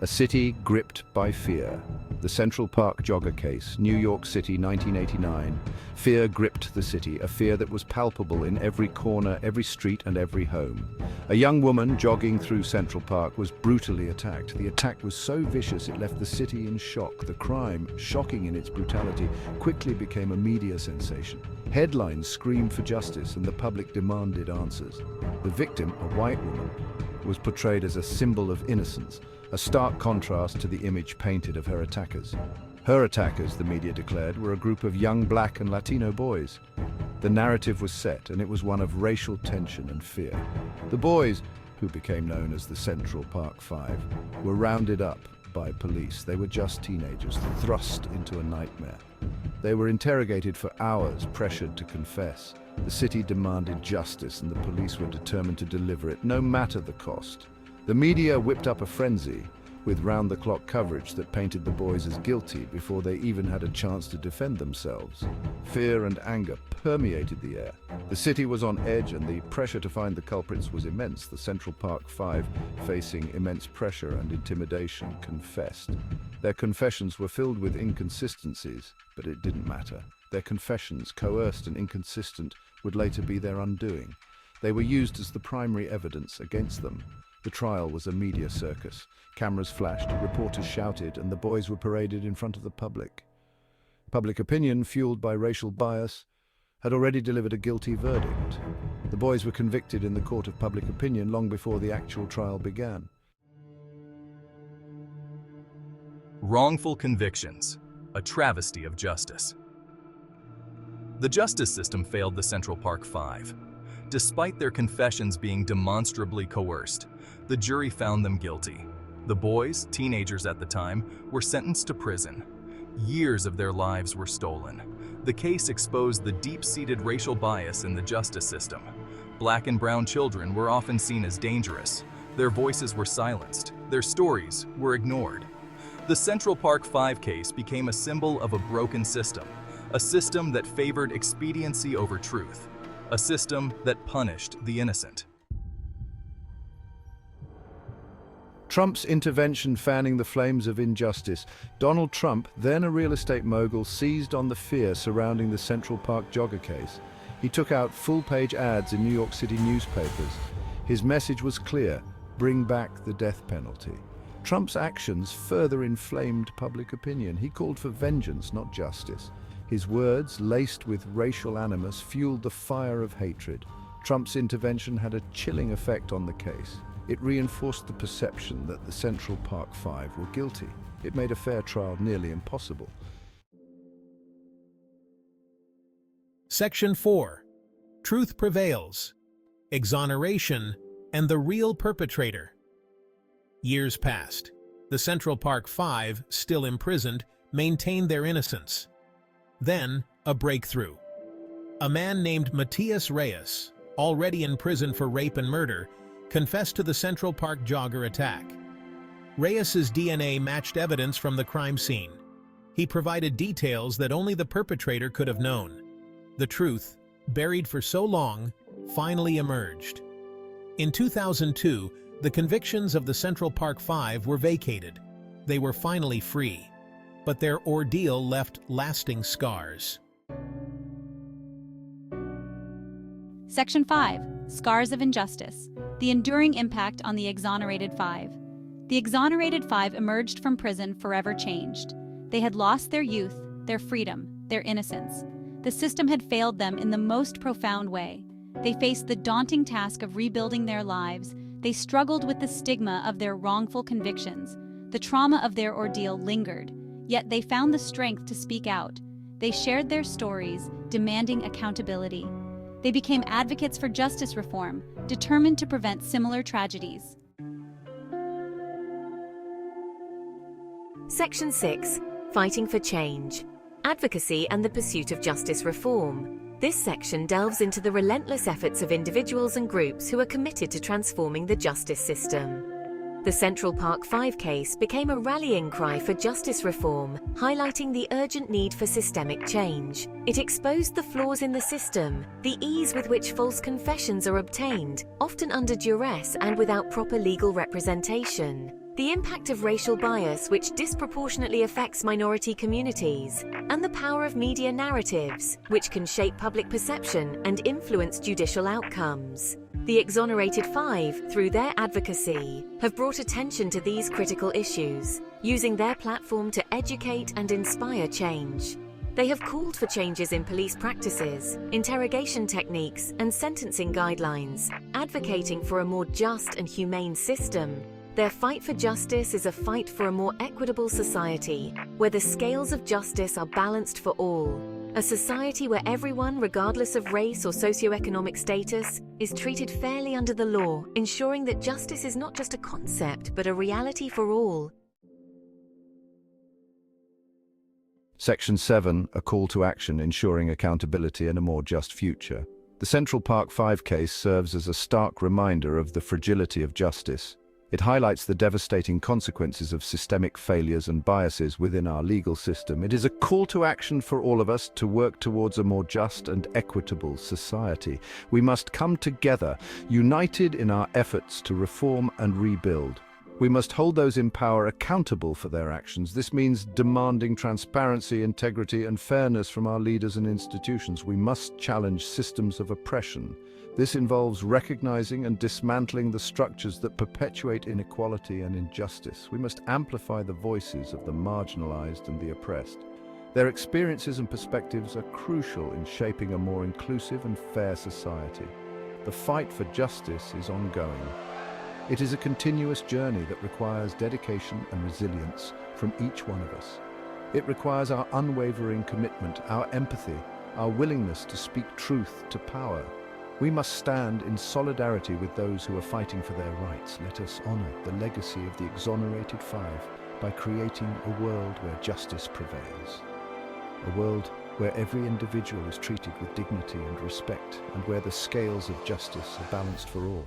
A city gripped by fear. The Central Park jogger case, New York City, 1989. Fear gripped the city, a fear that was palpable in every corner, every street, and every home. A young woman jogging through Central Park was brutally attacked. The attack was so vicious it left the city in shock. The crime, shocking in its brutality, quickly became a media sensation. Headlines screamed for justice, and the public demanded answers. The victim, a white woman, was portrayed as a symbol of innocence, a stark contrast to the image painted of her attackers. Her attackers, the media declared, were a group of young Black and Latino boys. The narrative was set, and it was one of racial tension and fear. The boys, who became known as the Central Park Five, were rounded up by police. They were just teenagers, thrust into a nightmare. They were interrogated for hours, pressured to confess. The city demanded justice, and the police were determined to deliver it, no matter the cost. The media whipped up a frenzy, with round-the-clock coverage that painted the boys as guilty before they even had a chance to defend themselves. Fear and anger permeated the air. The city was on edge, and the pressure to find the culprits was immense. The Central Park Five, facing immense pressure and intimidation, confessed. Their confessions were filled with inconsistencies, but it didn't matter. Their confessions, coerced and inconsistent, would later be their undoing. They were used as the primary evidence against them. The trial was a media circus. Cameras flashed, reporters shouted, and the boys were paraded in front of the public. Public opinion, fueled by racial bias, had already delivered a guilty verdict. The boys were convicted in the court of public opinion long before the actual trial began. Wrongful convictions, a travesty of justice. The justice system failed the Central Park Five. Despite their confessions being demonstrably coerced, the jury found them guilty. The boys, teenagers at the time, were sentenced to prison. Years of their lives were stolen. The case exposed the deep-seated racial bias in the justice system. Black and brown children were often seen as dangerous. Their voices were silenced. Their stories were ignored. The Central Park Five case became a symbol of a broken system, a system that favored expediency over truth, a system that punished the innocent. Trump's intervention fanning the flames of injustice. Donald Trump, then a real estate mogul, seized on the fear surrounding the Central Park jogger case. He took out full-page ads in New York City newspapers. His message was clear: bring back the death penalty. Trump's actions further inflamed public opinion. He called for vengeance, not justice. His words, laced with racial animus, fueled the fire of hatred. Trump's intervention had a chilling effect on the case. It reinforced the perception that the Central Park Five were guilty. It made a fair trial nearly impossible. Section 4. Truth Prevails, Exoneration, and the Real Perpetrator. Years passed. The Central Park Five, still imprisoned, maintained their innocence. Then, a breakthrough. A man named Matias Reyes, already in prison for rape and murder, confessed to the Central Park jogger attack. Reyes's DNA matched evidence from the crime scene. He provided details that only the perpetrator could have known. The truth, buried for so long, finally emerged. In 2002, the convictions of the Central Park Five were vacated. They were finally free, but their ordeal left lasting scars. Section 5. Scars of Injustice. The enduring impact on the exonerated five. The exonerated five emerged from prison forever changed. They had lost their youth, their freedom, their innocence. The system had failed them in the most profound way. They faced the daunting task of rebuilding their lives. They struggled with the stigma of their wrongful convictions. The trauma of their ordeal lingered, yet they found the strength to speak out. They shared their stories, demanding accountability. They became advocates for justice reform, determined to prevent similar tragedies. Section 6. Fighting for Change. Advocacy and the Pursuit of Justice Reform. This section delves into the relentless efforts of individuals and groups who are committed to transforming the justice system. The Central Park Five case became a rallying cry for justice reform, highlighting the urgent need for systemic change. It exposed the flaws in the system, the ease with which false confessions are obtained, often under duress and without proper legal representation. the impact of racial bias which disproportionately affects minority communities, and the power of media narratives which can shape public perception and influence judicial outcomes. The Exonerated Five, through their advocacy, have brought attention to these critical issues, using their platform to educate and inspire change. They have called for changes in police practices, interrogation techniques, and sentencing guidelines, advocating for a more just and humane system. Their fight for justice is a fight for a more equitable society, where the scales of justice are balanced for all. A society where everyone, regardless of race or socioeconomic status, is treated fairly under the law, ensuring that justice is not just a concept, but a reality for all. Section 7, a call to action ensuring accountability and a more just future. The Central Park 5 case serves as a stark reminder of the fragility of justice. It highlights the devastating consequences of systemic failures and biases within our legal system. It is a call to action for all of us to work towards a more just and equitable society. We must come together, united in our efforts to reform and rebuild. We must hold those in power accountable for their actions. This means demanding transparency, integrity, and fairness from our leaders and institutions. We must challenge systems of oppression. This involves recognizing and dismantling the structures that perpetuate inequality and injustice. We must amplify the voices of the marginalized and the oppressed. Their experiences and perspectives are crucial in shaping a more inclusive and fair society. The fight for justice is ongoing. It is a continuous journey that requires dedication and resilience from each one of us. It requires our unwavering commitment, our empathy, our willingness to speak truth to power. We must stand in solidarity with those who are fighting for their rights. Let us honor the legacy of the Exonerated Five by creating a world where justice prevails. A world where every individual is treated with dignity and respect, and where the scales of justice are balanced for all.